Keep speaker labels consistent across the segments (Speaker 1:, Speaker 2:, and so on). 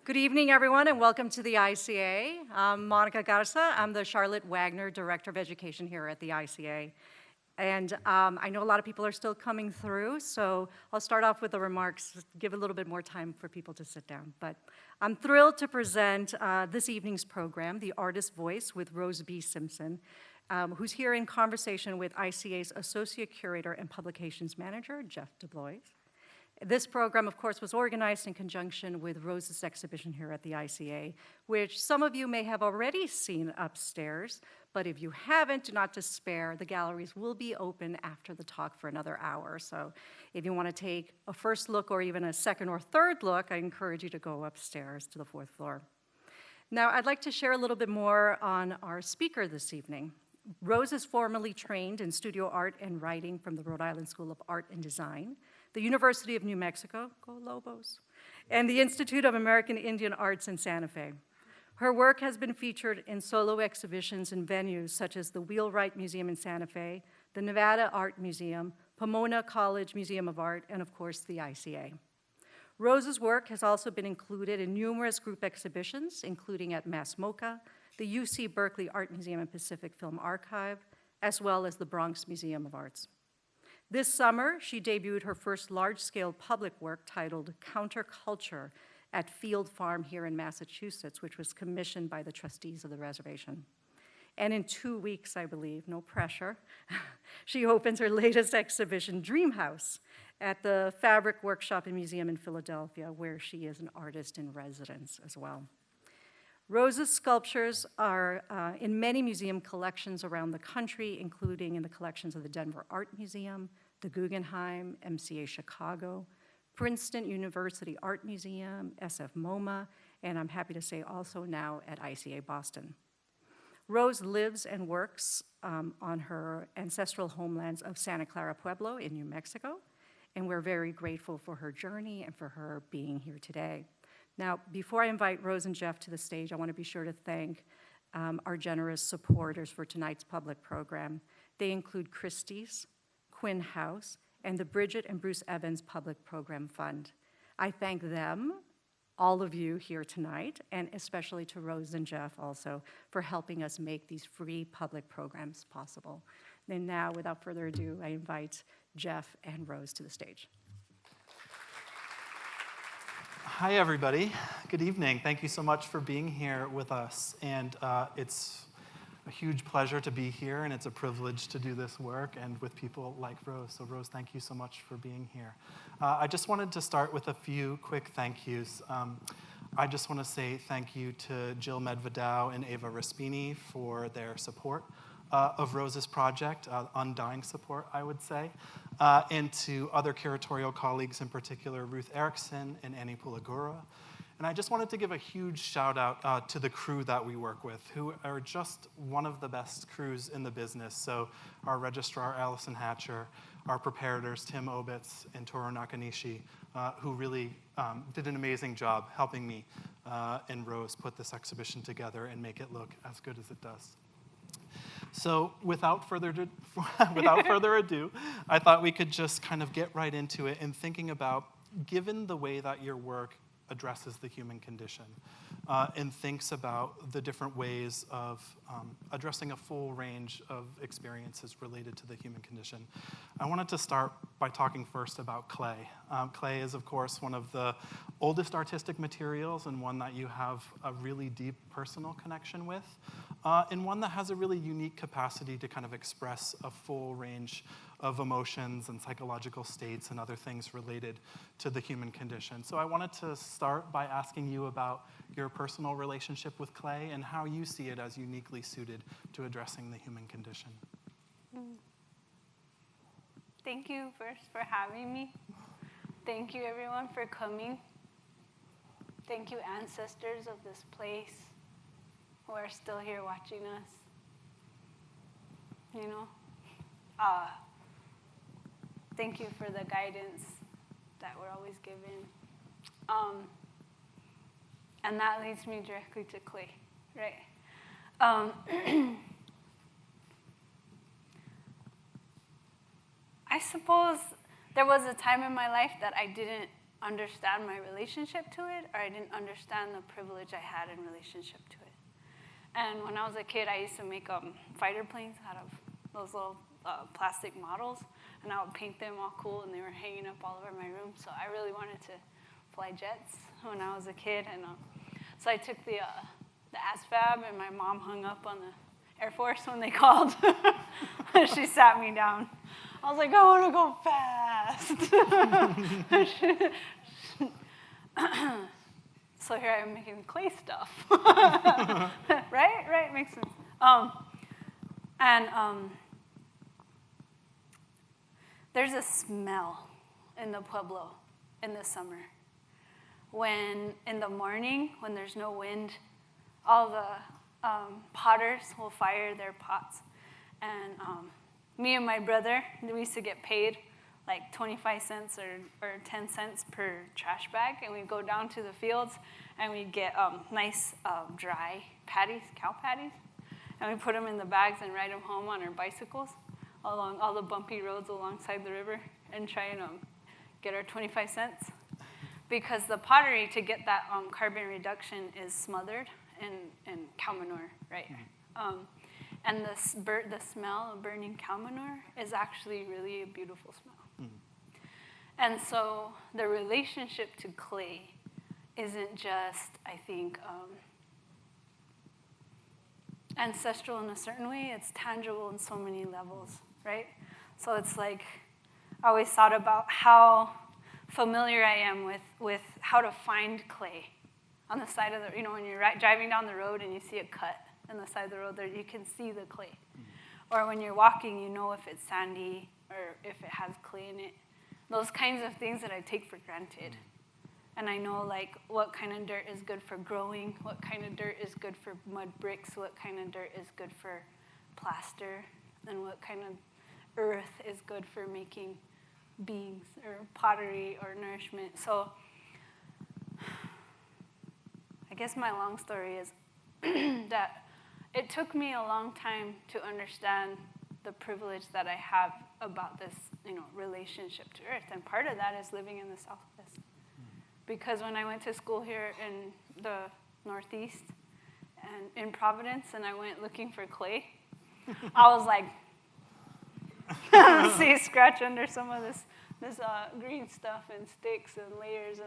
Speaker 1: Good evening, everyone, and welcome to the ICA. I'm Monica Garza. I'm the Charlotte Wagner Director of Education here at the ICA. And I know a lot of people are still coming through, so I'll start off with the remarks, give a little bit more time for people to sit down. But I'm thrilled to present this evening's program, The Artist's Voice, with Rose B. Simpson, who's here in conversation with ICA's Associate Curator and Publications Manager, Jeff De Blois. This program, of course, was organized in conjunction with Rose's exhibition here at the ICA, which some of you may have already seen upstairs, but if you haven't, do not despair. The galleries will be open after the talk for another hour. So if you want to take a first look or even a second or third look, I encourage you to go upstairs to the fourth floor. Now, I'd like to share a little bit more on our speaker this evening. Rose is formally trained in studio art and writing from the Rhode Island School of Art and Design, the University of New Mexico, go Lobos, and the Institute of American Indian Arts in Santa Fe. Her work has been featured in solo exhibitions in venues such as the Wheelwright Museum in Santa Fe, the Nevada Art Museum, Pomona College Museum of Art, and of course, the ICA. Rose's work has also been included in numerous group exhibitions, including at MASS MoCA, the UC Berkeley Art Museum and Pacific Film Archive, as well as the Bronx Museum of Arts. This summer, she debuted her first large-scale public work titled Counterculture at Field Farm here in Massachusetts, which was commissioned by the Trustees of the Reservation. And in 2 weeks, I believe, no pressure, she opens her latest exhibition, Dream House, at the Fabric Workshop and Museum in Philadelphia, where she is an artist in residence as well. Rose's sculptures are in many museum collections around the country, including in the collections of the Denver Art Museum, the Guggenheim, MCA Chicago, Princeton University Art Museum, SF MoMA, and I'm happy to say also now at ICA Boston. Rose lives and works on her ancestral homelands of Santa Clara Pueblo in New Mexico, and we're very grateful for her journey and for her being here today. Now, before I invite Rose and Jeff to the stage, I want to be sure to thank our generous supporters for tonight's public program. They include Christie's, Quinn House, and the Bridget and Bruce Evans Public Program Fund. I thank them, all of you here tonight, and especially to Rose and Jeff also for helping us make these free public programs possible. And now, without further ado, I invite Jeff and Rose to the stage.
Speaker 2: Hi, everybody. Good evening. Thank you so much for being here with us. And it's a huge pleasure to be here, and it's a privilege to do this work and with people like Rose. So, Rose, thank you so much for being here. I just wanted to start with a few quick thank yous. I just want to say thank you to Jill Medvedow and Ava Raspini for their support of Rose's project, undying support, I would say, and to other curatorial colleagues, in particular Ruth Erickson and Annie Pulagura. And I just wanted to give a huge shout out to the crew that we work with, who are just one of the best crews in the business. So our registrar, Allison Hatcher, our preparators, Tim Obitz and Toru Nakanishi, who really did an amazing job helping me and Rose put this exhibition together and make it look as good as it does. So without further ado, I thought we could just kind of get right into it in thinking about, given the way that your work addresses the human condition and thinks about the different ways of addressing a full range of experiences related to the human condition. I wanted to start by talking first about clay. Clay is, of course, one of the oldest artistic materials and one that you have a really deep personal connection with, and one that has a really unique capacity to kind of express a full range of emotions and psychological states and other things related to the human condition. So I wanted to start by asking you about your personal relationship with clay and how you see it as uniquely suited to addressing the human condition.
Speaker 3: Thank you first for having me. Thank you everyone for coming. Thank you ancestors of this place who are still here watching us. You know, thank you for the guidance that we're always given. And that leads me directly to clay, right? I suppose there was a time in my life that I didn't understand my relationship to it, or I didn't understand the privilege I had in relationship to it. And when I was a kid, I used to make fighter planes out of those little plastic models, and I would paint them all cool, and they were hanging up all over my room. So I really wanted to fly jets when I was a kid, and so I took the ASVAB, and my mom hung up on the Air Force when they called. She sat me down. I was like, I want to go fast. So here I am making clay stuff. Right? Makes sense. There's a smell in the Pueblo in the summer. When in the morning, when there's no wind, all the potters will fire their pots. And me and my brother, we used to get paid like 25 cents or 10 cents per trash bag, and we'd go down to the fields, and we'd get nice dry patties, cow patties, and we put them in the bags and ride them home on our bicycles along all the bumpy roads alongside the river and try and get our 25 cents. Because the pottery, to get that carbon reduction, is smothered in cow manure, right? And the smell of burning cow manure is actually really a beautiful smell. And so the relationship to clay isn't just, I think, ancestral in a certain way. It's tangible in so many levels, right? So it's like, I always thought about how familiar I am with how to find clay on the side of the, when you're driving down the road and you see a cut on the side of the road there, you can see the clay. Or when you're walking, you know if it's sandy or if it has clay in it. Those kinds of things that I take for granted. And I know like what kind of dirt is good for growing, what kind of dirt is good for mud bricks, what kind of dirt is good for plaster, and what kind of earth is good for making beings or pottery or nourishment. So I guess my long story is that it took me a long time to understand the privilege that I have about this, relationship to earth. And part of that is living in the Southwest. Because when I went to school here in the Northeast and in Providence, and I went looking for clay, I was like, scratch under some of this green stuff and sticks and layers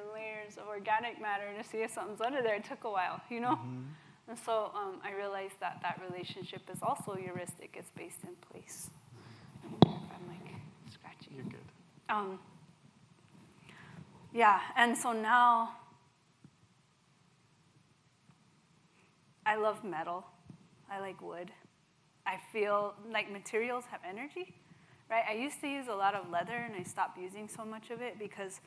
Speaker 3: of organic matter to see if something's under there. It took a while, And so I realized that relationship is also heuristic. It's based in place. I'm like scratching.
Speaker 2: You're good.
Speaker 3: Yeah, and so now I love metal. I like wood. I feel like materials have energy, right? I used to use a lot of leather, and I stopped using so much of it because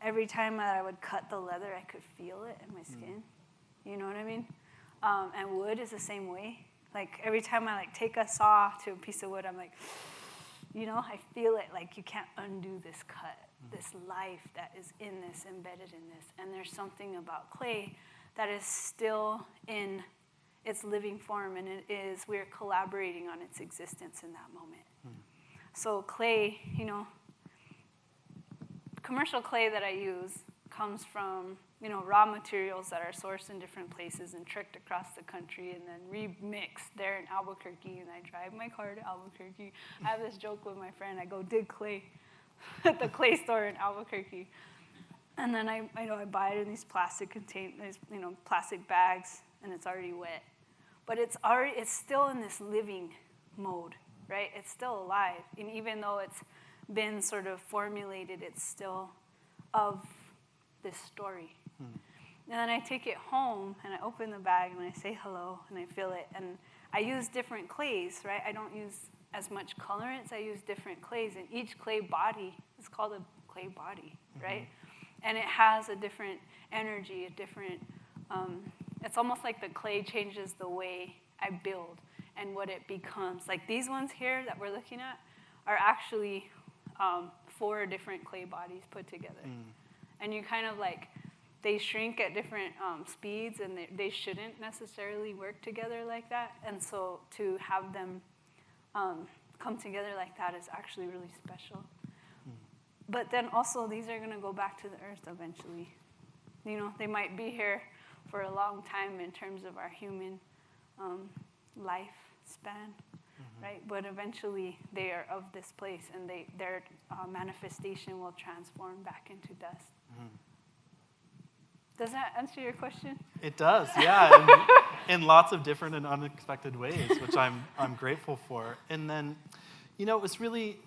Speaker 3: every time that I would cut the leather, I could feel it in my skin. You know what I mean? And wood is the same way. Like every time I take a saw to a piece of wood, I'm like, I feel it. Like you can't undo this cut, this life that is in this, embedded in this. And there's something about clay that is still in its living form, and we're collaborating on its existence in that moment. So clay, commercial clay that I use comes from, raw materials that are sourced in different places and tricked across the country and then remixed there in Albuquerque. And I drive my car to Albuquerque. I have this joke with my friend. I go dig clay at the clay store in Albuquerque. And then I buy it in these plastic containers, plastic bags, and it's already wet. But it's still in this living mode, right? It's still alive. And even though it's been sort of formulated, it's still of this story. And then I take it home, and I open the bag, and I say hello, and I feel it. And I use different clays, right? I don't use as much colorants. I use different clays, and each clay body is called a clay body, right? And it has a different energy, a different, it's almost like the clay changes the way I build and what it becomes. Like these ones here that we're looking at are actually 4 different clay bodies put together. And you kind of they shrink at different speeds, and they shouldn't necessarily work together like that. And so to have them come together like that is actually really special. but then also these are going to go back to the earth eventually. You know, they might be here for a long time in terms of our human lifespan, right? But eventually they are of this place, and their manifestation will transform back into dust. Does that answer your question?
Speaker 2: It does, yeah, in lots of different and unexpected ways, which I'm grateful for. And then, you know, it was really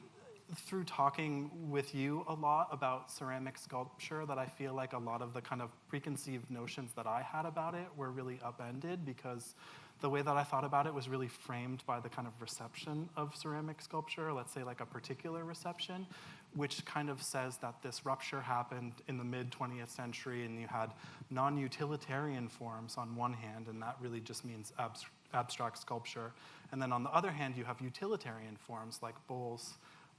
Speaker 2: through talking with you a lot about ceramic sculpture that I feel like a lot of the kind of preconceived notions that I had about it were really upended, because the way that I thought about it was really framed by the kind of reception of ceramic sculpture, let's say like a particular reception, which kind of says that this rupture happened in the mid-20th century, and you had non-utilitarian forms on one hand, and that really just means abstract sculpture. And then on the other hand, you have utilitarian forms like bowls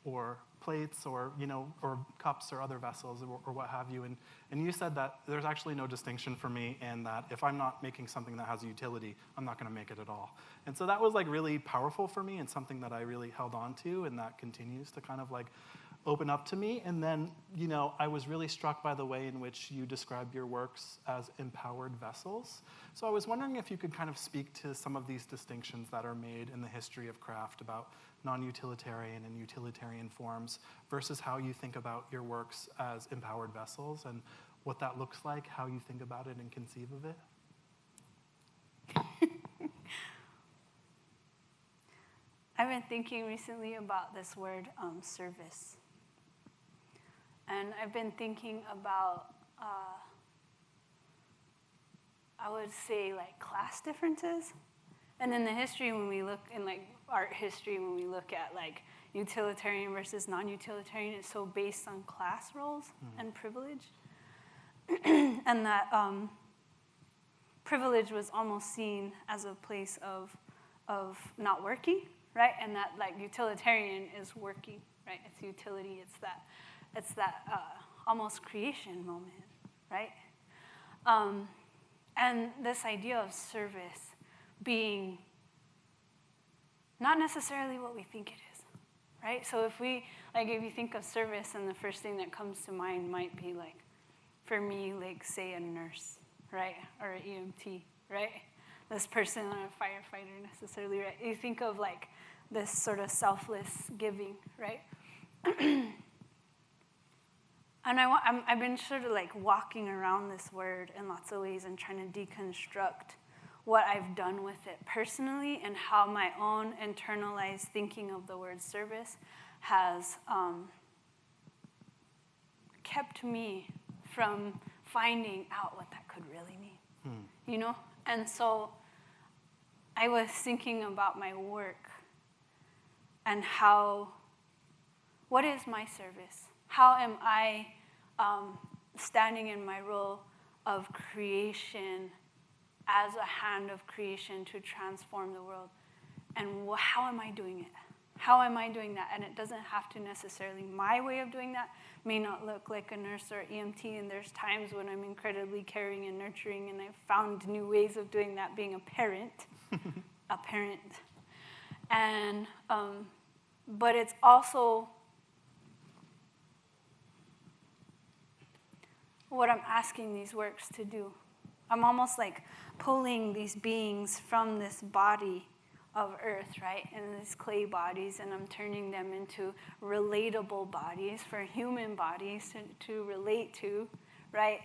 Speaker 2: or plates, or, you know, or cups or other vessels, or what have you. And you said that there's actually no distinction for me, and that if I'm not making something that has a utility, I'm not going to make it at all. And so that was like really powerful for me, and something that I really held on to, and that continues to kind of like open up to me. And then, you know, I was really struck by the way in which you describe your works as empowered vessels. So I was wondering if you could kind of speak to some of these distinctions that are made in the history of craft about non-utilitarian and utilitarian forms versus how you think about your works as empowered vessels, and what that looks like, how you think about it and conceive of it.
Speaker 3: I've been thinking recently about this word, service. And I've been thinking about, I would say, like, class differences. And in the history, when we look in, like, art history, when we look at, like, utilitarian versus non-utilitarian, it's so based on class roles and privilege. And that privilege was almost seen as a place of not working, right? And that, like, utilitarian is working, right? It's utility. It's that almost creation moment, right? And this idea of service being not necessarily what we think it is, right? So if you think of service, and the first thing that comes to mind might be, like, for me, like, say a nurse, right? Or an EMT, right? This person, not a firefighter necessarily, right? You think of, like, this sort of selfless giving, right? And I've been sort of, like, walking around this word in lots of ways and trying to deconstruct what I've done with it personally, and how my own internalized thinking of the word service has kept me from finding out what that could really mean, you know? And so I was thinking about my work and what is my service? How am I standing in my role of creation as a hand of creation to transform the world? And how am I doing it? How am I doing that? And it doesn't have to necessarily, my way of doing that may not look like a nurse or EMT, and there's times when I'm incredibly caring and nurturing, and I've found new ways of doing that being a parent, And, but it's also what I'm asking these works to do. I'm almost like pulling these beings from this body of earth, right, and these clay bodies, and I'm turning them into relatable bodies for human bodies to relate to, right,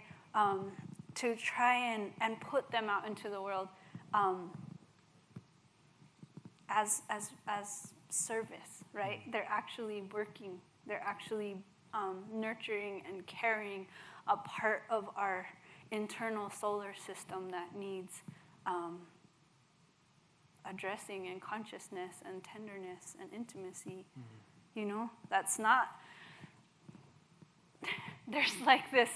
Speaker 3: to try and put them out into the world as service, right? They're actually working. They're actually nurturing and carrying a part of our internal solar system that needs addressing, and consciousness and tenderness and intimacy. You know, that's not, there's like this,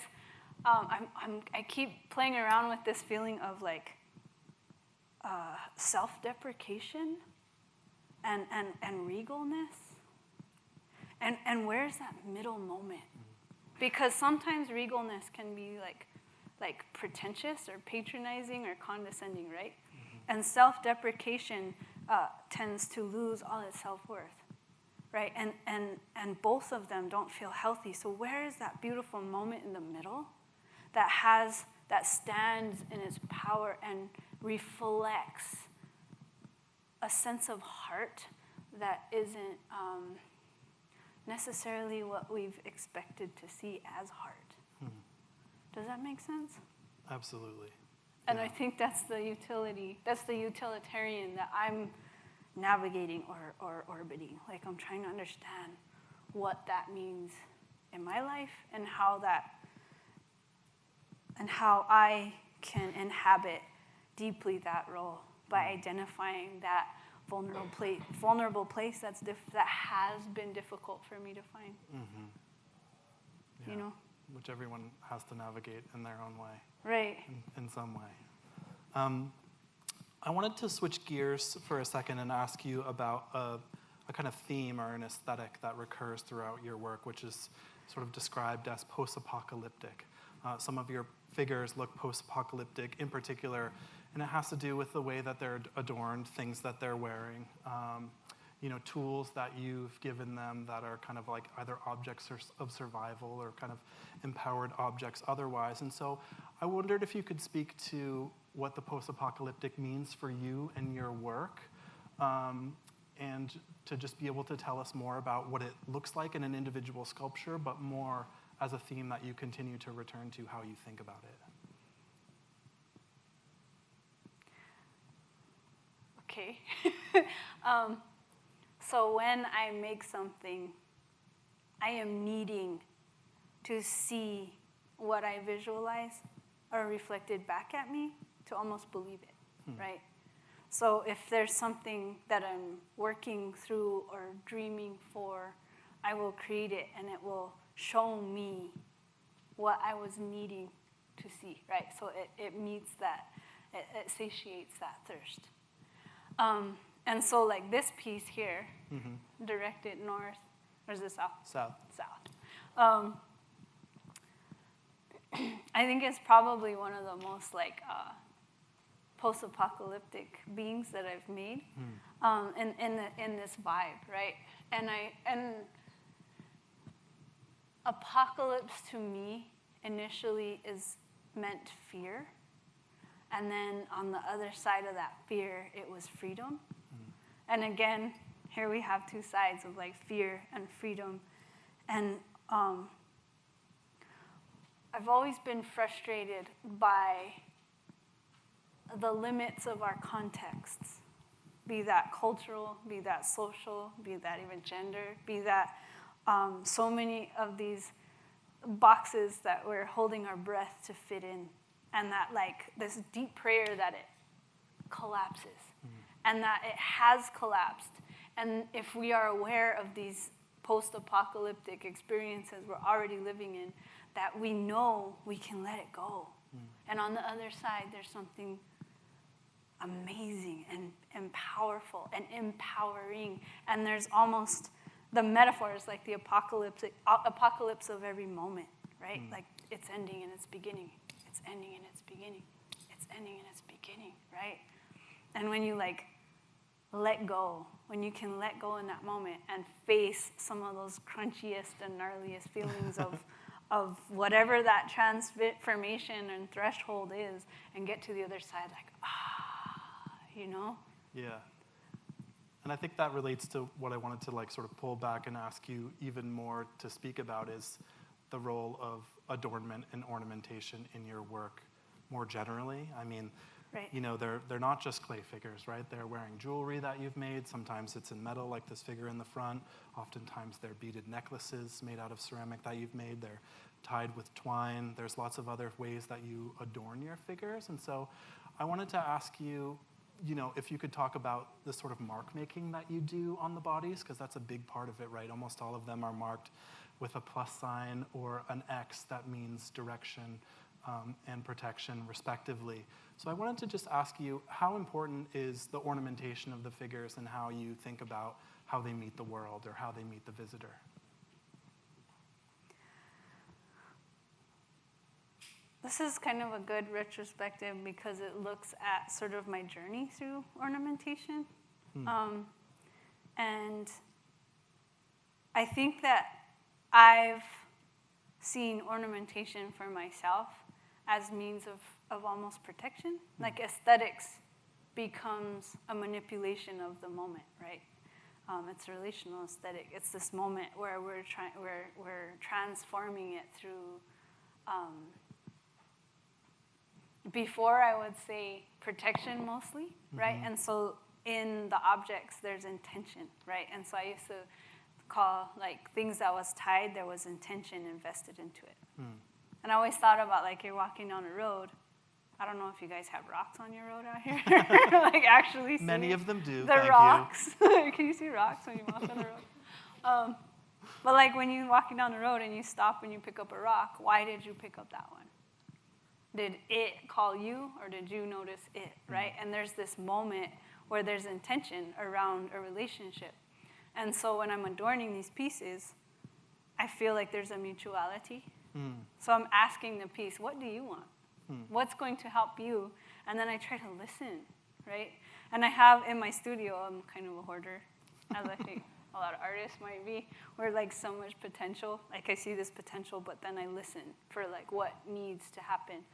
Speaker 3: I keep playing around with this feeling of like self-deprecation and regalness. And where's that middle moment? Because sometimes regalness can be like pretentious or patronizing or condescending, right? And self-deprecation tends to lose all its self-worth. right? And both of them don't feel healthy. So where is that beautiful moment in the middle that stands in its power and reflects a sense of heart that isn't necessarily what we've expected to see as heart? Does that make sense?
Speaker 2: Absolutely.
Speaker 3: And I think that's the utilitarian that I'm navigating or orbiting. Like, I'm trying to understand what that means in my life and how I can inhabit deeply that role by identifying that vulnerable place that has been difficult for me to find.
Speaker 2: Yeah.
Speaker 3: You know?
Speaker 2: Which everyone has to navigate in their own way.
Speaker 3: Right.
Speaker 2: In some way. I wanted to switch gears for a second and ask you about a kind of theme or an aesthetic that recurs throughout your work, which is sort of described as post-apocalyptic. Some of your figures look post-apocalyptic in particular, and it has to do with the way that they're adorned, things that they're wearing, tools that you've given them that are kind of like either objects of survival or kind of empowered objects otherwise. And so I wondered if you could speak to what the post-apocalyptic means for you and your work, and to just be able to tell us more about what it looks like in an individual sculpture, but more as a theme that you continue to return to, how you think about it.
Speaker 3: Okay. So when I make something, I am needing to see what I visualize or reflected back at me to almost believe it, right? So if there's something that I'm working through or dreaming for, I will create it and it will show me what I was needing to see, right? So it meets that, it satiates that thirst. And so like this piece here, directed north, or is it south?
Speaker 2: South.
Speaker 3: South. I think it's probably one of the most like post-apocalyptic beings that I've made in this vibe, right? And apocalypse to me initially is meant fear. And then on the other side of that fear, it was freedom. And again, here we have two sides of like fear and freedom. And I've always been frustrated by the limits of our contexts, be that cultural, be that social, be that even gender, be that so many of these boxes that we're holding our breath to fit in. And that like this deep prayer that it collapses and that it has collapsed. And if we are aware of these post-apocalyptic experiences we're already living in, that we know we can let it go. And on the other side, there's something amazing and powerful and empowering. And there's almost, the metaphor is like the apocalypse of every moment, right? Like it's ending and it's beginning. It's ending and it's beginning. It's ending and it's beginning, right? And when you like let go, when you can let go in that moment and face some of those crunchiest and gnarliest feelings of whatever that transformation and threshold is, and get to the other side like, you know?
Speaker 2: Yeah. And I think that relates to what I wanted to like sort of pull back and ask you even more to speak about is the role of adornment and ornamentation in your work more generally. I mean,
Speaker 3: right.
Speaker 2: You know, they're not just clay figures, right? They're wearing jewelry that you've made. Sometimes it's in metal, like this figure in the front. Oftentimes they're beaded necklaces made out of ceramic that you've made. They're tied with twine. There's lots of other ways that you adorn your figures. And so I wanted to ask you, you know, if you could talk about the sort of mark making that you do on the bodies, because that's a big part of it, right? Almost all of them are marked with a plus sign or an X that means direction and protection, respectively. So I wanted to just ask you, how important is the ornamentation of the figures and how you think about how they meet the world or how they meet the visitor?
Speaker 3: This is kind of a good retrospective because it looks at sort of my journey through ornamentation. And I think that I've seen ornamentation for myself as means of almost protection. Like aesthetics becomes a manipulation of the moment, right? It's a relational aesthetic. It's this moment where we're transforming it through. Before I would say protection mostly, right? And so in the objects there's intention, right? And so I used to call like things that was tied, there was intention invested into it. And I always thought about like you're walking down a road. I don't know if you guys have rocks on your road out here. Like actually see
Speaker 2: Many of them do,
Speaker 3: the
Speaker 2: thank
Speaker 3: rocks. Can you see rocks when you walk on the road? But like when you're walking down the road and you stop and you pick up a rock, why did you pick up that one? Did it call you or did you notice it, right? And there's this moment where there's intention around a relationship. And so when I'm adorning these pieces, I feel like there's a mutuality. So I'm asking the piece, what do you want? What's going to help you? And then I try to listen, right? And I have in my studio, I'm kind of a hoarder, as I think a lot of artists might be, where like so much potential. Like I see this potential, but then I listen for like what needs to happen.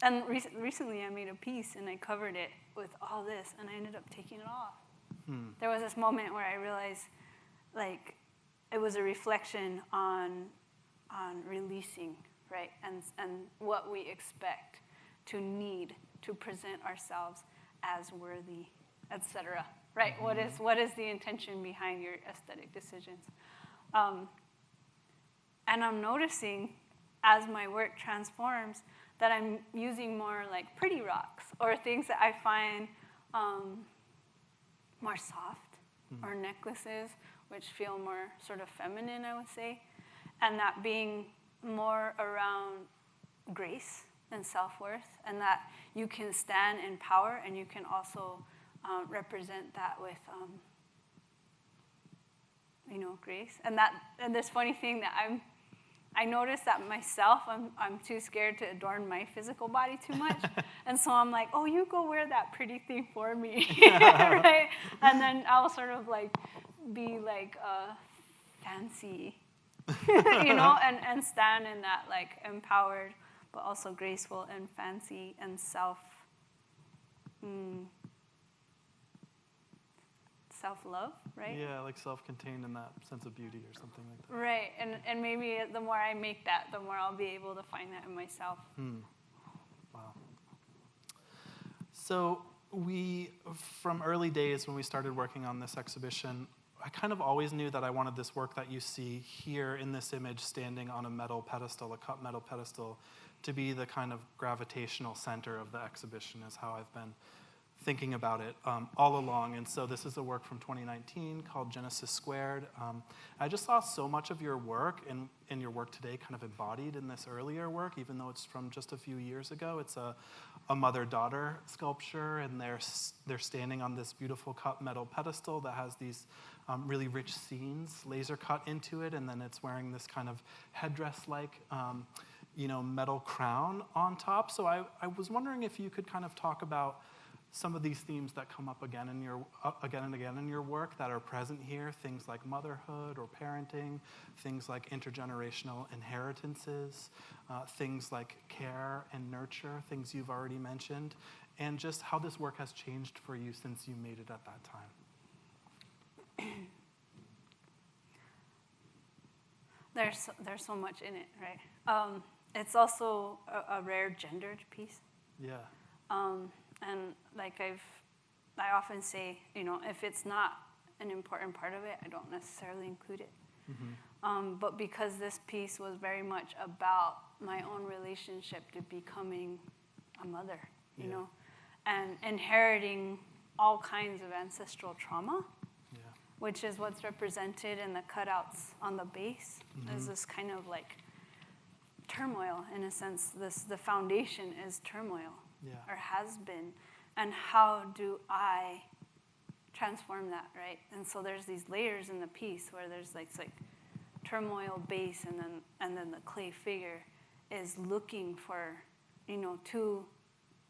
Speaker 3: And recently I made a piece and I covered it with all this and I ended up taking it off. There was this moment where I realized like it was a reflection on releasing, right? And what we expect to need to present ourselves as worthy, etc. Right? What is the intention behind your aesthetic decisions? And I'm noticing as my work transforms that I'm using more like pretty rocks or things that I find more soft, or necklaces, which feel more sort of feminine, I would say, and that being more around grace and self-worth, and that you can stand in power and you can also represent that with grace. And this funny thing that I noticed that myself, I'm too scared to adorn my physical body too much. And so I'm like, oh, you go wear that pretty thing for me, right? And then I'll sort of like be like fancy, and stand in that like empowered, but also graceful and fancy and self-love, right?
Speaker 2: Yeah, like self-contained in that sense of beauty or something like that.
Speaker 3: Right, and maybe the more I make that, the more I'll be able to find that in myself.
Speaker 2: Wow. So from early days when we started working on this exhibition, I kind of always knew that I wanted this work that you see here in this image standing on a metal pedestal, a cut metal pedestal, to be the kind of gravitational center of the exhibition is how I've been thinking about it all along. And so this is a work from 2019 called Genesis Squared. I just saw so much of your work in your work today kind of embodied in this earlier work, even though it's from just a few years ago. It's a mother-daughter sculpture, and they're standing on this beautiful cut metal pedestal that has these really rich scenes laser cut into it, and then it's wearing this kind of headdress-like metal crown on top. So I was wondering if you could kind of talk about some of these themes that come up again and again in your work that are present here, things like motherhood or parenting, things like intergenerational inheritances, things like care and nurture, things you've already mentioned, and just how this work has changed for you since you made it at that time.
Speaker 3: There's so much in it, right? It's also a rare gendered piece.
Speaker 2: Yeah.
Speaker 3: And like I often say, if it's not an important part of it, I don't necessarily include it. But because this piece was very much about my own relationship to becoming a mother, you know, and inheriting all kinds of ancestral trauma, which is what's represented in the cutouts on the base, is this kind of like turmoil, in a sense. The foundation is turmoil. Or has been, and how do I transform that, right? And so there's these layers in the piece where there's like turmoil base, and then the clay figure is looking for,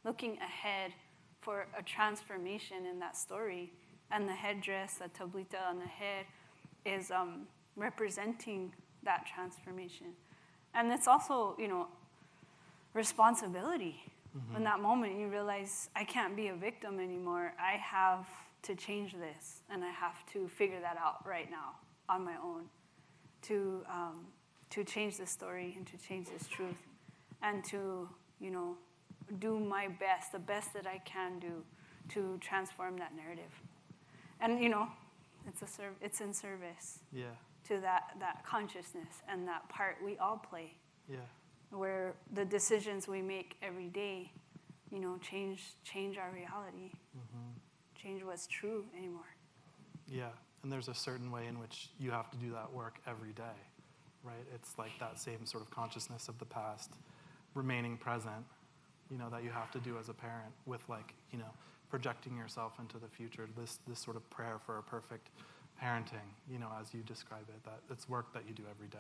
Speaker 3: looking ahead for a transformation in that story, and the headdress, the tablita on the head, is representing that transformation. And it's also, responsibility. In that moment, you realize, I can't be a victim anymore. I have to change this, and I have to figure that out right now on my own to change this story and to change this truth, and to, do my best, the best that I can do to transform that narrative. And, it's in service to that consciousness and that part we all play.
Speaker 2: Yeah.
Speaker 3: Where the decisions we make every day, change our reality, change what's true anymore.
Speaker 2: Yeah, and there's a certain way in which you have to do that work every day, right? It's like that same sort of consciousness of the past remaining present, that you have to do as a parent with projecting yourself into the future, this sort of prayer for a perfect parenting, as you describe it, that it's work that you do every day,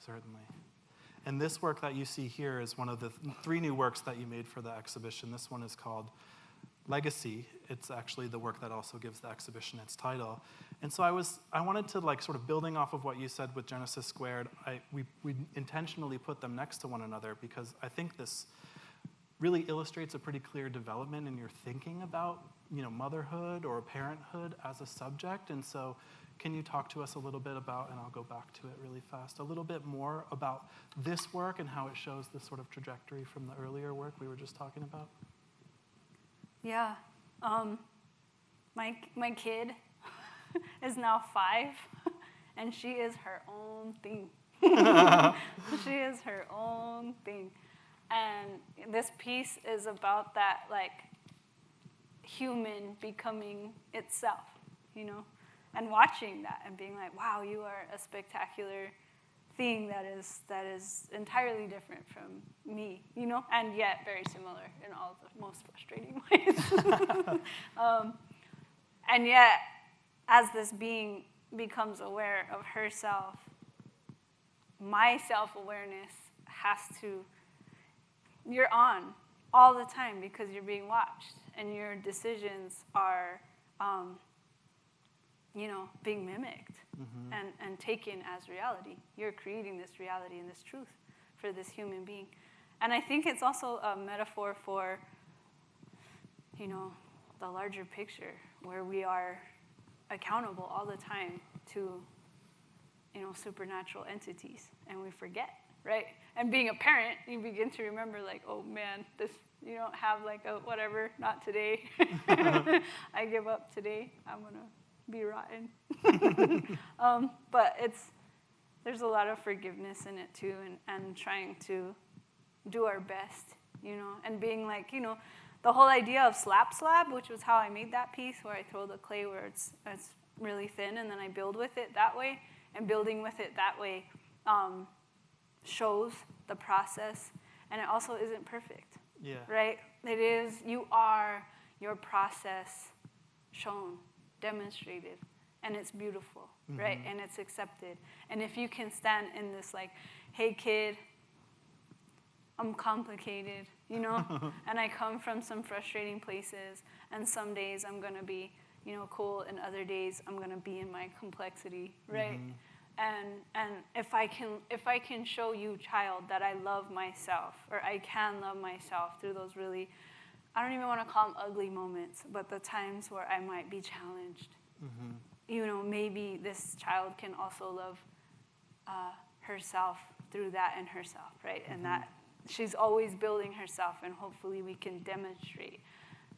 Speaker 2: certainly. And this work that you see here is one of the 3 new works that you made for the exhibition. This one is called Legacy. It's actually the work that also gives the exhibition its title. And so I wanted to, sort of building off of what you said with Genesis Squared, we intentionally put them next to one another because I think this really illustrates a pretty clear development in your thinking about, motherhood or parenthood as a subject. And so can you talk to us a little bit about, and I'll go back to it really fast, a little bit more about this work and how it shows this sort of trajectory from the earlier work we were just talking about?
Speaker 3: Yeah. My kid is now 5, and she is her own thing. She is her own thing. And this piece is about that, human becoming itself, and watching that and being like, wow, you are a spectacular thing that is entirely different from me, and yet very similar in all the most frustrating ways. And yet, as this being becomes aware of herself, my self-awareness you're on all the time because you're being watched, and your decisions are being mimicked and taken as reality. You're creating this reality and this truth for this human being. And I think it's also a metaphor for, the larger picture where we are accountable all the time to, supernatural entities, and we forget, right? And being a parent, you begin to remember oh man, you don't have a whatever, not today. I give up today. I'm going to be rotten. But there's a lot of forgiveness in it too, and trying to do our best, and being the whole idea of slab, which was how I made that piece, where I throw the clay where it's really thin, and then I build with it that way, and building with it that way shows the process, and it also isn't perfect.
Speaker 2: Yeah.
Speaker 3: Right? It is, you are your process shown, demonstrated, and it's beautiful, right? And it's accepted. And if you can stand in this hey kid, I'm complicated, and I come from some frustrating places, and some days I'm gonna be, cool, and other days I'm gonna be in my complexity, right? And if I can show you, child, that I love myself, or I can love myself through those really, I don't even want to call them ugly moments, but the times where I might be challenged. Maybe this child can also love herself through that in herself, right? And that she's always building herself, and hopefully we can demonstrate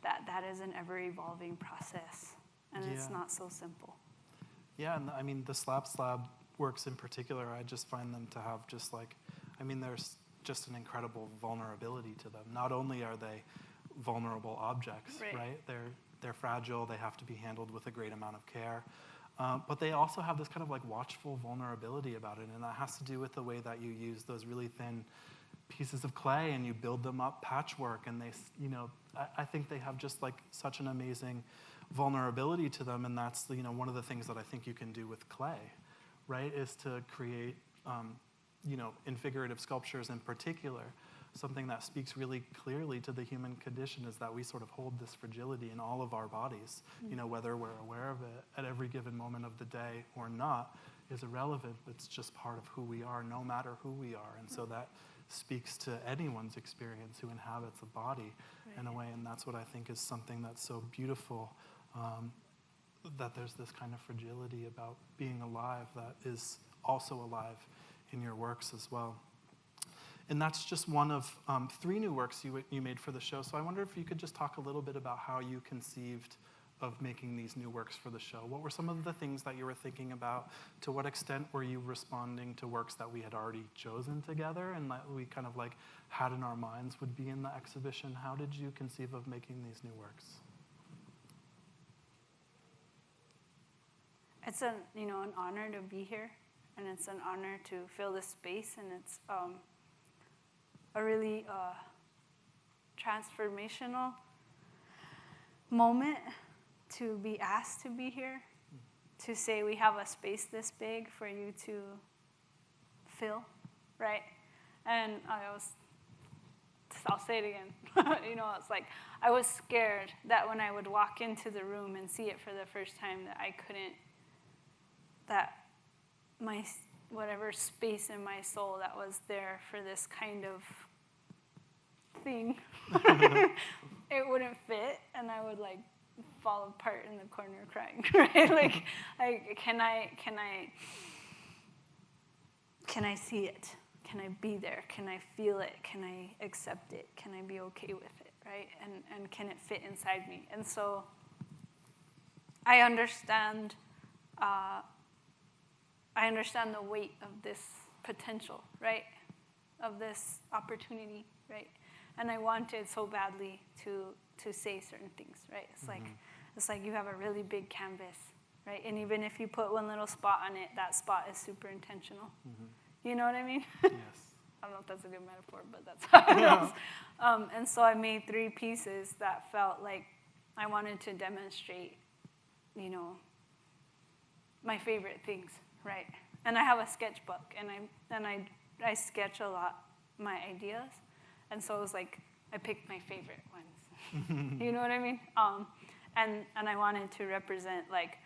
Speaker 3: that is an ever-evolving process, and it's not so simple.
Speaker 2: Yeah, and I mean, the slab works in particular, I just find them to have just there's just an incredible vulnerability to them. Not only are they vulnerable objects, right? They're fragile, they have to be handled with a great amount of care, but they also have this kind of watchful vulnerability about it, and that has to do with the way that you use those really thin pieces of clay and you build them up patchwork, and they, I think they have just such an amazing vulnerability to them, and that's one of the things that I think you can do with clay, right, is to create, in figurative sculptures in particular, something that speaks really clearly to the human condition is that we sort of hold this fragility in all of our bodies, whether we're aware of it at every given moment of the day or not is irrelevant. It's just part of who we are, no matter who we are. And so that speaks to anyone's experience who inhabits a body in a way, and that's what I think is something that's so beautiful, that there's this kind of fragility about being alive that is also alive in your works as well. And that's just one of 3 new works you made for the show. So I wonder if you could just talk a little bit about how you conceived of making these new works for the show. What were some of the things that you were thinking about? To what extent were you responding to works that we had already chosen together and that we kind of like had in our minds would be in the exhibition? How did you conceive of making these new works?
Speaker 3: It's an honor to be here, and it's an honor to fill this space, and it's a really transformational moment to be asked to be here, to say we have a space this big for you to fill, right? And I'll say it again. It's like I was scared that when I would walk into the room and see it for the first time that my whatever space in my soul that was there for this kind of thing, it wouldn't fit, and I would like fall apart in the corner crying, right? Like, can I see it? Can I be there? Can I feel it? Can I accept it? Can I be okay with it, right? And can it fit inside me? And so I understand the weight of this potential, right? Of this opportunity, right? And I wanted so badly to say certain things, right? It's like you have a really big canvas, right? And even if you put one little spot on it, that spot is super intentional. You know what I mean?
Speaker 2: Yes.
Speaker 3: I don't know if that's a good metaphor, but that's how it is. And so I made 3 pieces that felt like I wanted to demonstrate, my favorite things, right? And I have a sketchbook, and I sketch a lot my ideas, and so it was like I picked my favorite ones. You know what I mean? And I wanted to represent like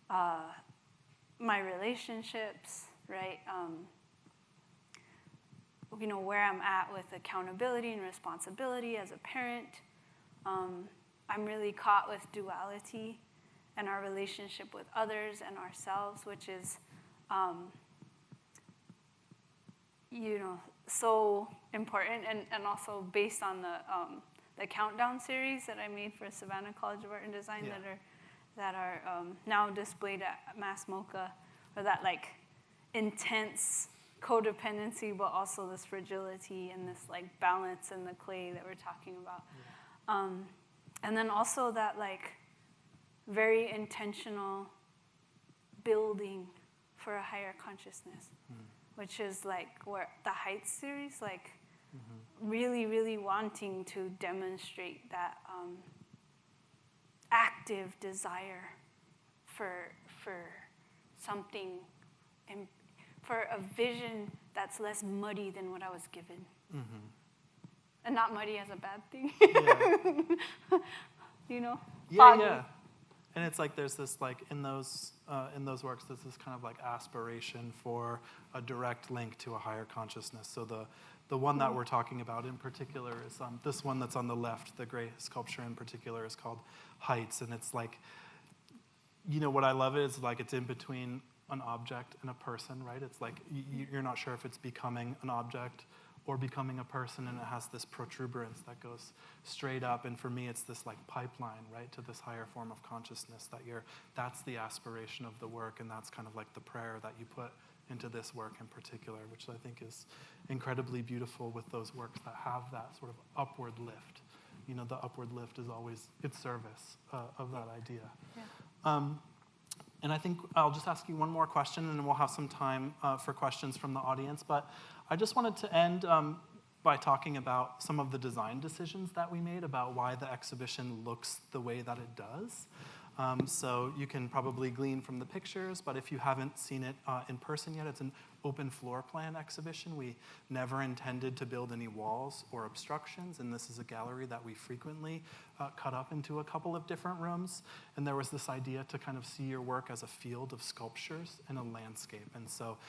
Speaker 3: my relationships, right? Where I'm at with accountability and responsibility as a parent. I'm really caught with duality and our relationship with others and ourselves, which is, so important, and also based on the countdown series that I made for Savannah College of Art and Design that are now displayed at MASS MoCA, or that like intense codependency, but also this fragility and this like balance in the clay that we're talking about. And then also that like very intentional building for a higher consciousness, which is like where the Heights series, like really, really wanting to demonstrate that active desire for something, and for a vision that's less muddy than what I was given. And not muddy as a bad thing. Foggy.
Speaker 2: Yeah. And it's like there's this like in those works there's this kind of like aspiration for a direct link to a higher consciousness. So the one that we're talking about in particular is this one that's on the left, the gray sculpture in particular, is called Heights, and it's like, what I love is like it's in between an object and a person, right? It's like you're not sure if it's becoming an object or becoming a person, and it has this protuberance that goes straight up, and for me it's this like pipeline, right, to this higher form of consciousness that's the aspiration of the work, and that's kind of like the prayer that you put into this work in particular, which I think is incredibly beautiful with those works that have that sort of upward lift. The upward lift is always its service of that idea. Yeah. And I think I'll just ask you one more question, and then we'll have some time for questions from the audience. But I just wanted to end by talking about some of the design decisions that we made about why the exhibition looks the way that it does. So you can probably glean from the pictures, but if you haven't seen it in person yet, it's a open floor plan exhibition. We never intended to build any walls or obstructions, and this is a gallery that we frequently cut up into a couple of different rooms. And there was this idea to kind of see your work as a field of sculptures and a landscape. And so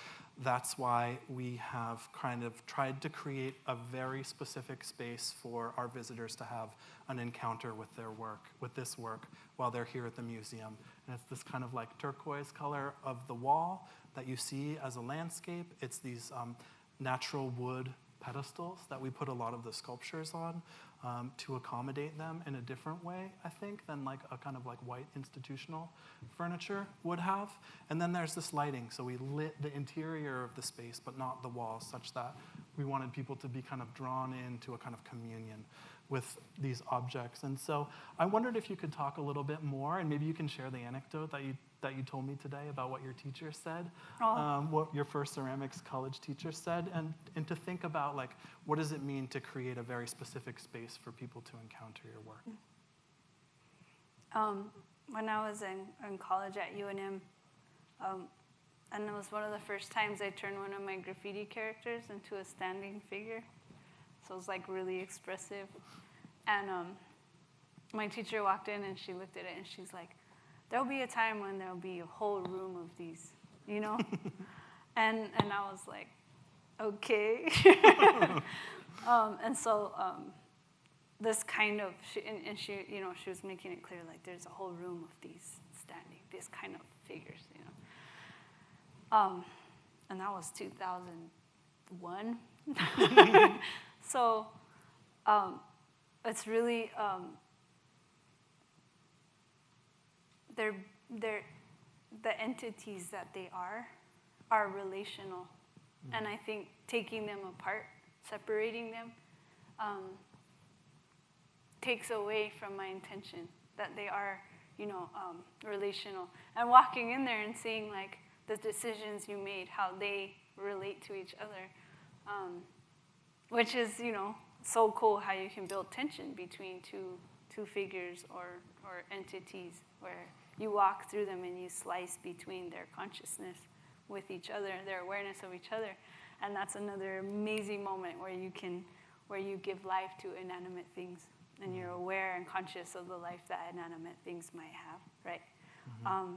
Speaker 2: that's why we have kind of tried to create a very specific space for our visitors to have an encounter with their work, with this work, while they're here at the museum. And it's this kind of like turquoise color of the wall that you see as a landscape. It's these natural wood pedestals that we put a lot of the sculptures on to accommodate them in a different way, I think, than like a kind of like white institutional furniture would have. And then there's this lighting, so we lit the interior of the space, but not the walls, such that we wanted people to be kind of drawn into a kind of communion with these objects. And so I wondered if you could talk a little bit more, and maybe you can share the anecdote that you told me today about what your teacher said, what your first ceramics college teacher said, and to think about like, what does it mean to create a very specific space for people to encounter your work?
Speaker 3: When I was in college at UNM, and it was one of the first times I turned one of my graffiti characters into a standing figure. So it was like really expressive. And my teacher walked in and she looked at it and she's like, there'll be a time when there'll be a whole room of these, you know? and I was like, okay. And so this kind of, she, you know, she was making it clear, like there's a whole room of these standing, these kind of figures, you know? And that was 2001. So it's really, they're the entities that they are relational. Mm-hmm. And I think taking them apart, separating them, takes away from my intention that they are, you know, relational. And walking in there and seeing like the decisions you made, how they relate to each other, which is, you know, so cool how you can build tension between two figures or entities where you walk through them and you slice between their consciousness with each other, their awareness of each other. And that's another amazing moment where you give life to inanimate things and you're aware and conscious of the life that inanimate things might have, right? Mm-hmm.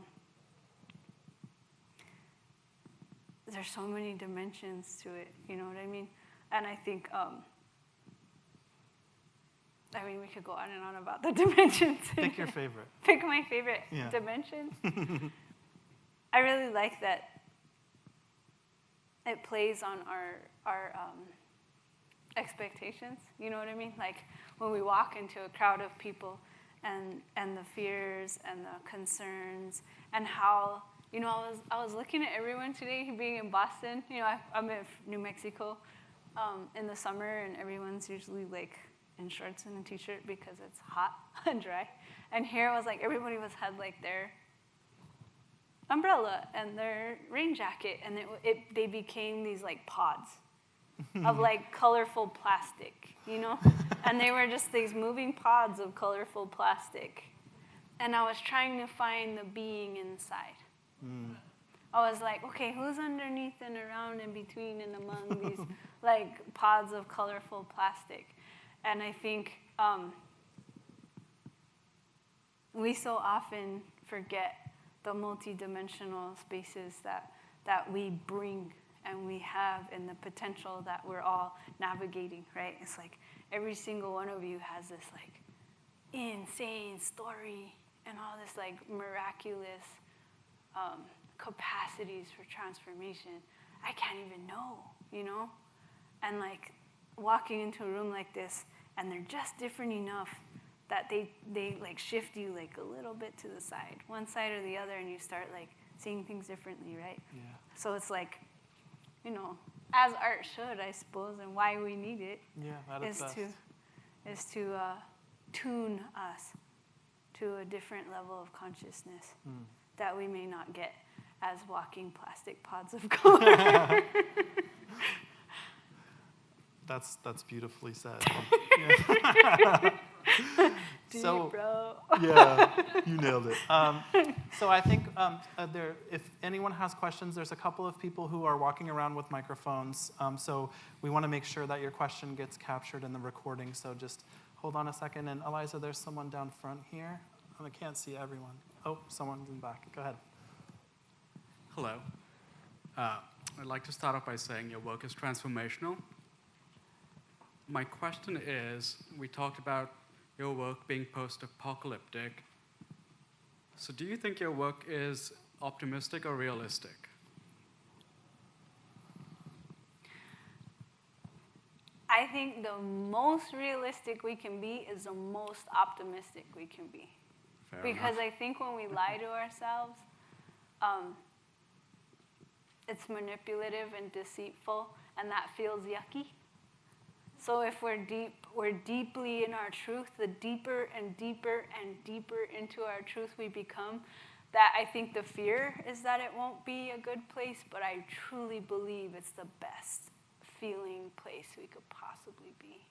Speaker 3: There's so many dimensions to it, you know what I mean? And I think, we could go on and on about the dimensions.
Speaker 2: Pick your favorite.
Speaker 3: Pick my favorite dimension. I really like that it plays on our expectations, you know what I mean? Like when we walk into a crowd of people and the fears and the concerns and how, you know, I was looking at everyone today being in Boston. You know, I'm in New Mexico in the summer, and everyone's usually like in shorts and a t-shirt because it's hot and dry. And here it was like everybody had like their umbrella and their rain jacket, and they became these like pods of like colorful plastic, you know? And they were just these moving pods of colorful plastic. And I was trying to find the being inside. I was like, okay, who's underneath and around and between and among these like pods of colorful plastic? And I think we so often forget the multidimensional spaces that we bring and we have, and the potential that we're all navigating, right? It's like every single one of you has this like insane story and all this like miraculous capacities for transformation. I can't even know, you know? And like walking into a room like this, and they're just different enough that they like shift you like a little bit to the side, one side or the other, and you start like seeing things differently, right? Yeah. So it's like, you know, as art should, I suppose, and why we need it is to tune us to a different level of consciousness that we may not get as walking plastic pods of color.
Speaker 2: That's beautifully said.
Speaker 3: deep,
Speaker 2: So,
Speaker 3: bro.
Speaker 2: yeah, you nailed it. So I think if anyone has questions, there's a couple of people who are walking around with microphones. So we want to make sure that your question gets captured in the recording. So just hold on a second. And Eliza, there's someone down front here. I can't see everyone. Oh, someone's in the back. Go ahead.
Speaker 4: Hello. I'd like to start off by saying your work is transformational. My question is, we talked about your work being post-apocalyptic. So do you think your work is optimistic or realistic?
Speaker 3: I think the most realistic we can be is the most optimistic we can be.
Speaker 4: Fair
Speaker 3: Because
Speaker 4: enough.
Speaker 3: I think when we lie to ourselves, it's manipulative and deceitful, and that feels yucky. So if we're deeply in our truth, the deeper and deeper and deeper into our truth we become, that I think the fear is that it won't be a good place, but I truly believe it's the best feeling place we could possibly be.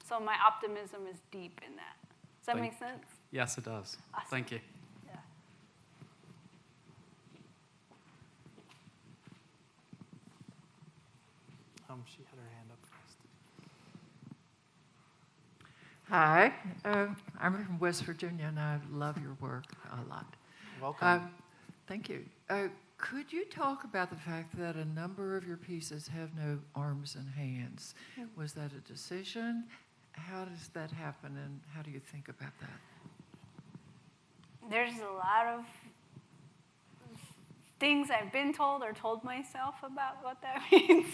Speaker 3: So my optimism is deep in that. Does that make sense?
Speaker 4: Yes, it does.
Speaker 3: Awesome.
Speaker 4: Thank you.
Speaker 3: Yeah.
Speaker 2: She had her hand up first.
Speaker 5: Hi, I'm from West Virginia, and I love your work a lot.
Speaker 2: Welcome.
Speaker 5: Thank you. Could you talk about the fact that a number of your pieces have no arms and hands? Was that a decision? How does that happen, and how do you think about that?
Speaker 3: There's a lot of things I've been told or told myself about what that means.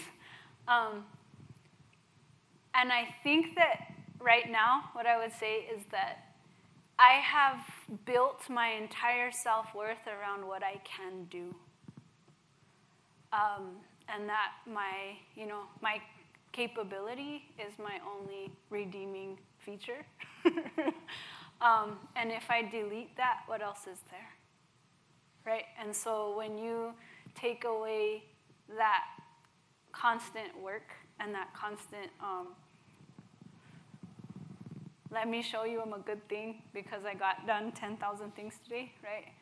Speaker 3: And I think that right now, what I would say is that I have built my entire self-worth around what I can do. And that my capability is my only redeeming feature. And if I delete that, what else is there? Right? And so when you take away that constant work and that constant, let me show you I'm a good thing because I got done 10,000 things today, right?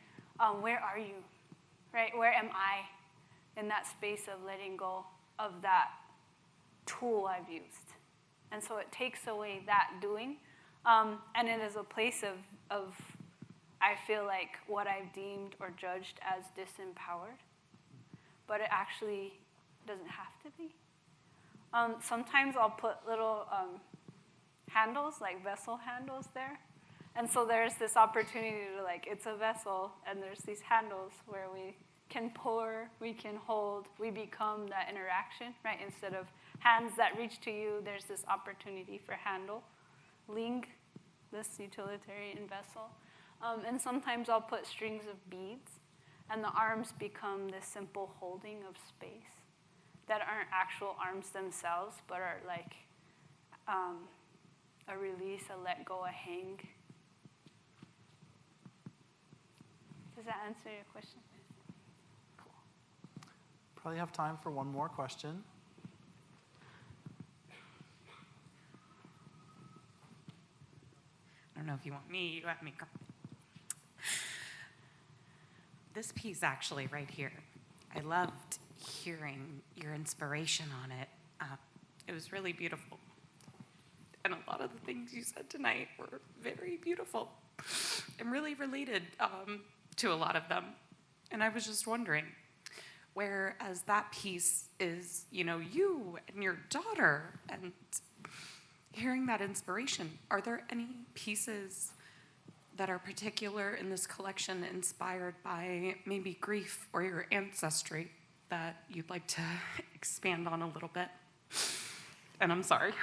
Speaker 3: Where are you? Right? Where am I in that space of letting go of that tool I've used? And so it takes away that doing. And it is a place of, I feel like, what I've deemed or judged as disempowered. But it actually doesn't have to be. Sometimes I'll put little handles, like vessel handles there. And so there's this opportunity to, like, it's a vessel, and there's these handles where we can pour, we can hold, we become that interaction, right? Instead of hands that reach to you, there's this opportunity for handling this utilitarian vessel. And sometimes I'll put strings of beads, and the arms become this simple holding of space that aren't actual arms themselves, but are like a release, a let go, a hang. Does that answer your question? Cool.
Speaker 2: Probably have time for one more question.
Speaker 6: I don't know if you want me, you want me. This piece actually right here, I loved hearing your inspiration on it. It was really beautiful. And a lot of the things you said tonight were very beautiful and really related to a lot of them. And I was just wondering, whereas that piece is, you and your daughter, and hearing that inspiration, are there any pieces that are particular in this collection inspired by maybe grief or your ancestry that you'd like to expand on a little bit? And I'm sorry.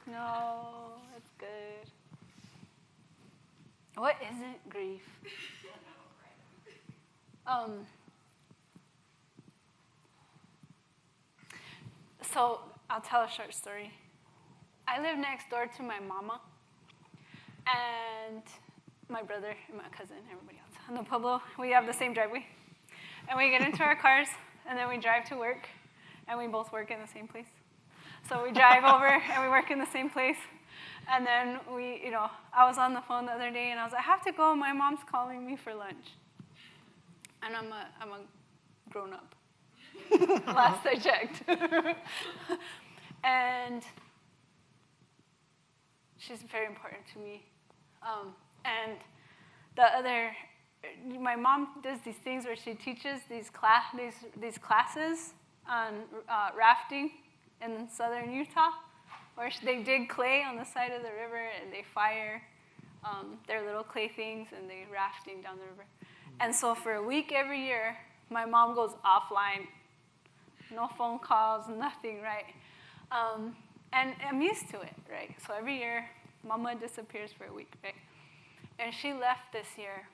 Speaker 3: No, it's good. What isn't grief? So I'll tell a short story. I live next door to my mama and my brother and my cousin, everybody else. On the Pueblo, we have the same driveway. And we get into our cars, and then we drive to work, and we both work in the same place. So we drive over and we work in the same place. And then I was on the phone the other day and I was like, I have to go. My mom's calling me for lunch. And I'm a grown up. Last I checked. And she's very important to me. And my mom does these things where she teaches these classes on rafting in southern Utah, where they dig clay on the side of the river and they fire their little clay things and they rafting down the river. And so for a week every year, my mom goes offline. No phone calls, nothing, right? And I'm used to it, right? So every year, Mama disappears for a week, right? And she left this year,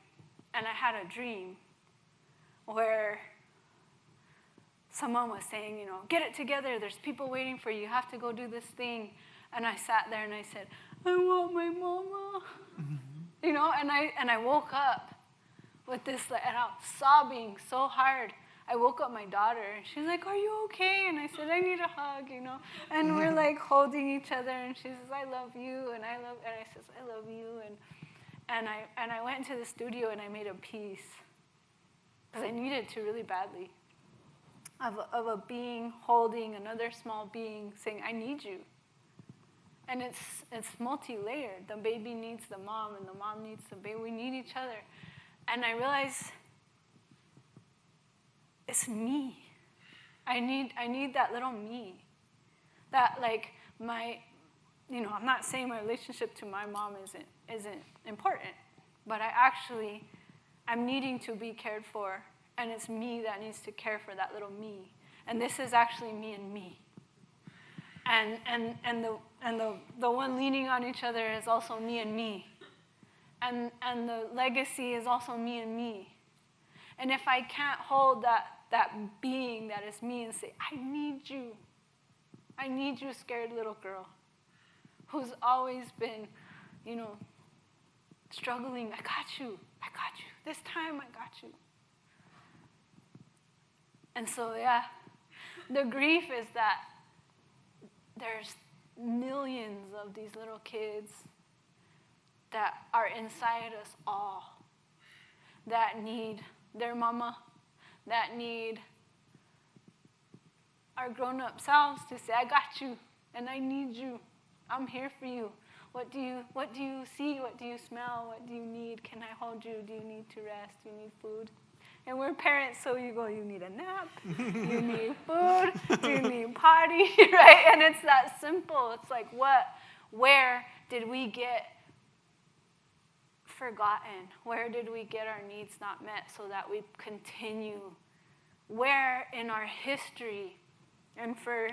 Speaker 3: and I had a dream where someone was saying, get it together. There's people waiting for you. You have to go do this thing. And I sat there and I said, I want my mama. And I woke up with this, and I was sobbing so hard. I woke up my daughter, and she's like, are you okay? And I said, I need a hug, And we're like holding each other, and she says, I love you, and I says, I love you. And I went into the studio, and I made a piece, because I needed to really badly, of a being holding another small being, saying, I need you. And it's multi-layered. The baby needs the mom, and the mom needs the baby. We need each other. And I realized it's me. I need that little me. That I'm not saying my relationship to my mom isn't important, but I'm needing to be cared for, and it's me that needs to care for that little me. And this is actually me and me. And the one leaning on each other is also me and me. And the legacy is also me and me. And if I can't hold that being that is me and say, I need you, scared little girl, who's always been, struggling, I got you, this time I got you. And so, the grief is that there's millions of these little kids that are inside us all, that need their mama, that need our grown-up selves to say, I got you, and I need you. I'm here for you. What do you see? What do you smell? What do you need? Can I hold you? Do you need to rest? Do you need food? And we're parents, so you go, you need a nap, you need food, you need potty, right? And it's that simple. It's like, where did we get forgotten? Where did we get our needs not met so that we continue? Where in our history, and for,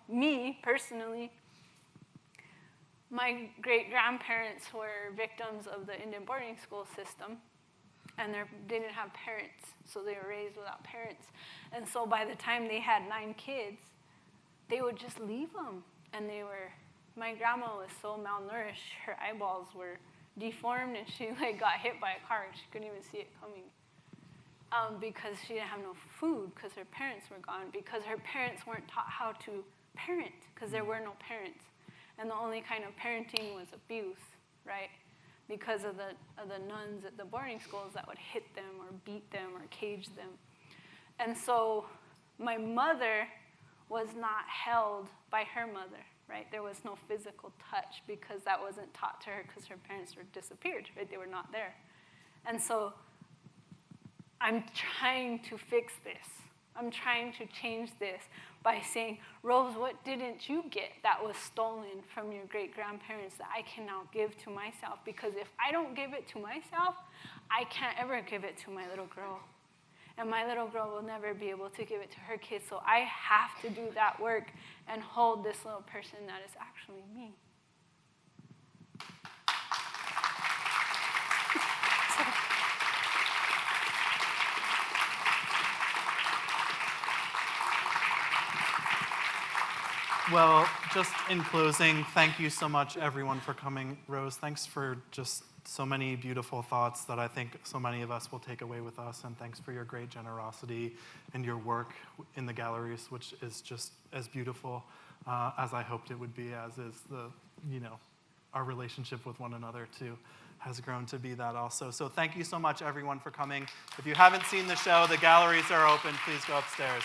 Speaker 3: me personally, my great-grandparents were victims of the Indian boarding school system, and they didn't have parents, so they were raised without parents. And so by the time they had 9 kids, they would just leave them. And my grandma was so malnourished, her eyeballs were deformed, and she got hit by a car, and she couldn't even see it coming. Because she didn't have no food, because her parents were gone, because her parents weren't taught how to parent, because there were no parents. And the only kind of parenting was abuse, right? Because of the nuns at the boarding schools that would hit them or beat them or cage them. And so my mother was not held by her mother, right? There was no physical touch because that wasn't taught to her because her parents were disappeared, right? They were not there. And so I'm trying to fix this. I'm trying to change this by saying, Rose, what didn't you get that was stolen from your great-grandparents that I can now give to myself? Because if I don't give it to myself, I can't ever give it to my little girl. And my little girl will never be able to give it to her kids. So I have to do that work and hold this little person that is actually me.
Speaker 2: Well, just in closing, thank you so much, everyone, for coming. Rose, thanks for just so many beautiful thoughts that I think so many of us will take away with us, and thanks for your great generosity and your work in the galleries, which is just as beautiful. as I hoped it would be, as is our relationship with one another too has grown to be that also. So thank you so much, everyone, for coming. If you haven't seen the show, the galleries are open. Please go upstairs.